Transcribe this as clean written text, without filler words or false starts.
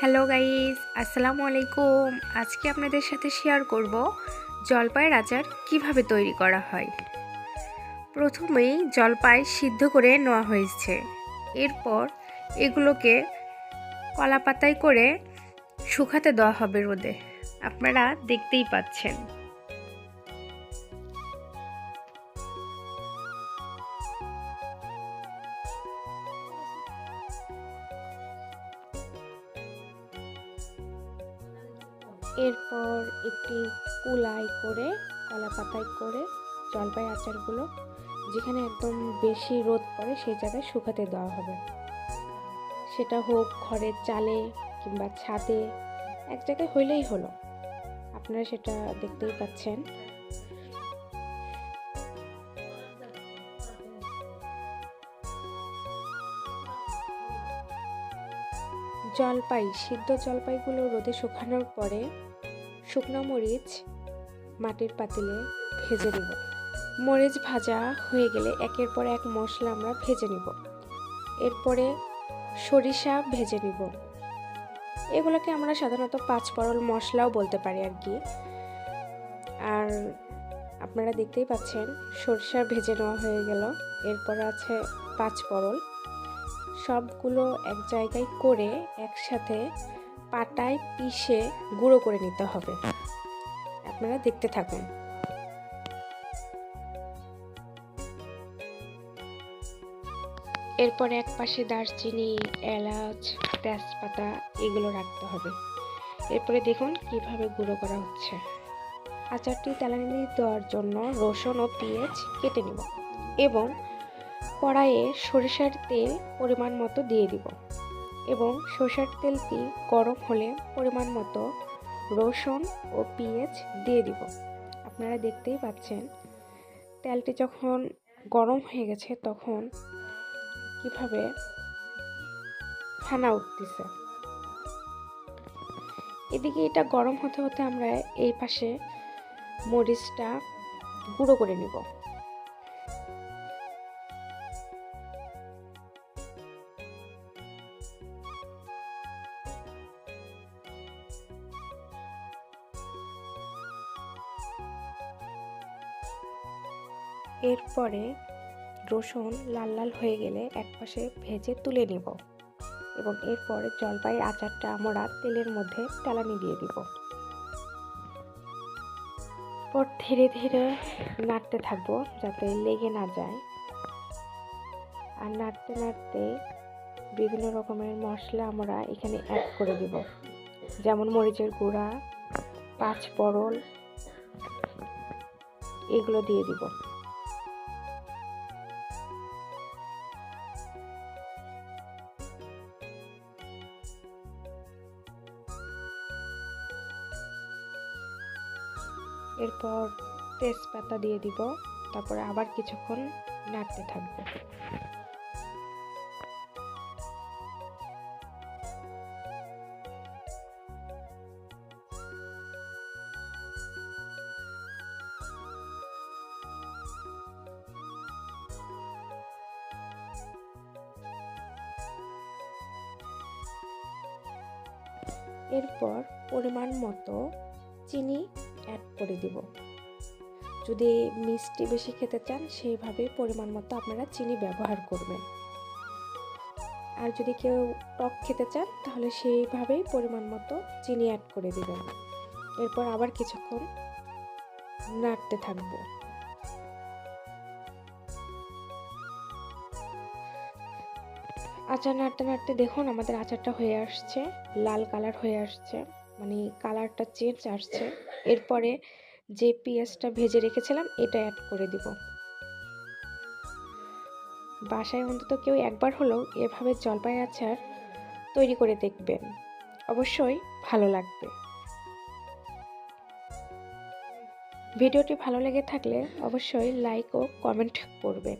Hello guys, আসসালামু আলাইকুম। আজকে আপনাদের সাথে শেয়ার করব জলপাইয়ের আচার কিভাবে তৈরি করা হয়। প্রথমেই জলপাই সিদ্ধ করে নেওয়া হয়েছে। এরপর এগুলোকে কলা পাতায় করে শুকাতে দেওয়া হবে রোদে। আপনারা দেখতেই পাচ্ছেন। এরপর একটি কুলাই করে কলা পাতায় করে জলপাই আচারগুলো যেখানে একদম বেশি রোদ পড়ে সেই জায়গায় শুকাতে দেওয়া হবে। সেটা হোক ঘরের চালে কিংবা ছাদে, এক জায়গায় হইলেই হলো। আপনারা সেটা দেখতেই পাচ্ছেন। সিদ্ধ জলপাইগুলো রোদে শুকানোর পরে শুকনো মরিচ মাটির পাতিলে ভেজে নেব। মরিচ ভাজা হয়ে গেলে একের পর এক মশলা আমরা ভেজে নিব। এরপরে সরিষা ভেজে নিব। এগুলোকে আমরা সাধারণত পাঁচফোড়ন মশলাও বলতে পারি আর কি। আর আপনারা দেখতেই পাচ্ছেন সরিষা ভেজে নেওয়া হয়ে গেল। এরপর আছে পাঁচফোড়ন। সবগুলো এক জায়গায় করে একসাথে পাটায় পিষে গুঁড়ো করে নিতে হবে। আপনারা দেখতে থাকুন। এরপর এক পাশে দারচিনি, এলাচ, তেজপাতা এগুলো রাখতে হবে। এরপরে দেখুন কিভাবে গুঁড়ো করা হচ্ছে। আচারটি তেলানি দেওয়ার জন্য রসুন ও পেঁয়াজ কেটে নেব এবং কড়াইয়ে সরিষার তেল পরিমাণ মতো দিয়ে দিব এবং সরিষার তেলটি গরম হলে পরিমাণ মতো রসুন ও পেঁয়াজ দিয়ে দিব। আপনারা দেখতেই পাচ্ছেন তেলটি যখন গরম হয়ে গেছে তখন কিভাবে ফেনা উঠতেছে। এদিকে এটা গরম হতে হতে আমরা এই পাশে মরিচটা গুঁড়ো করে নিব। এরপরে রসুন লাল লাল হয়ে গেলে একপাশে ভেজে তুলে নিব এবং এরপরে জলপাইয়ের আচারটা আমরা তেলের মধ্যে তেলানি দিয়ে দিব। পর ধীরে ধীরে নাড়তে থাকবো যাতে লেগে না যায়। আর নাড়তে নাড়তে বিভিন্ন রকমের মশলা আমরা এখানে অ্যাড করে দিব, যেমন মরিচের গুঁড়া, পাঁচফোড়ন এগুলো দিয়ে দিব। এরপর তেজপাতা দিয়ে দিব। তারপরে আবার কিছুক্ষণ নাড়তে থাকবো। এরপর পরিমাণ মতো চিনি অ্যাড করে দিব। যদি মিষ্টি বেশি খেতে চান সেইভাবে পরিমাণ মতো আপনারা চিনি ব্যবহার করবেন। আর যদি কেউ টক খেতে চান তাহলে সেইভাবেই পরিমাণ মতো চিনি অ্যাড করে দিবেন। এরপর আবার কিছুক্ষণ নাড়তে থাকবো। আচার নাড়তে নাড়তে দেখুন আমাদের আচারটা হয়ে আসছে, লাল কালার হয়ে আসছে, মানে কালারটা চেঞ্জ আসছে। এরপরে যে পেঁয়াজটা ভেজে রেখেছিলাম এটা অ্যাড করে দিব। বাসায় অন্তত কেউ একবার হলেও এভাবে জলপাই আচার তৈরি করে দেখবেন, অবশ্যই ভালো লাগবে। ভিডিওটি ভালো লেগে থাকলে অবশ্যই লাইক ও কমেন্ট করবেন।